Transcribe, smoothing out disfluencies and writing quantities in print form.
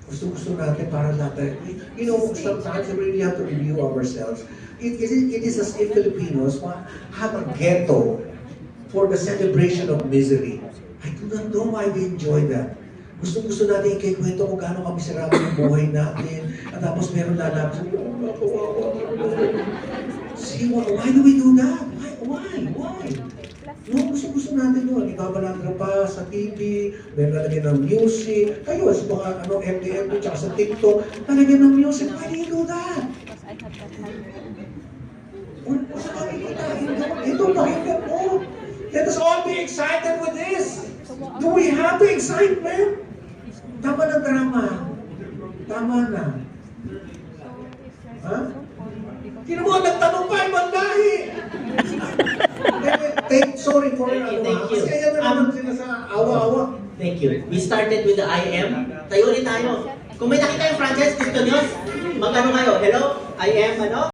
Gusto natin para natin. You know, sometimes we really have to review ourselves. It is as if Filipinos have a ghetto for the celebration of misery. I do not know why we enjoy that. Gusto natin ikikwento kung gaano kami sarap yung buhay natin. At tapos meron lalabas. See, why do we do that? Why? No, gusto natin yun. Ibabalandra pa sa TV, may lalagyan ng music. Kayo, sa mga MDM, tsaka sa TikTok, lalagyan ng music. Why do you do that? Sa makikita, ito pakinggan mo. Let us all be excited with this. Do we have the excitement? Tama na drama. Tama na. Ha? Kino mo, nagtanong pa ibang lahi. Sorry for Thank you. Kasi ayan na naman sila sa awa-awa. Thank you. We started with the I am. Tayo ulit tayo. Kung may nakita yung franchise, gusto nyo, mag-ano kayo? Hello? I am ano?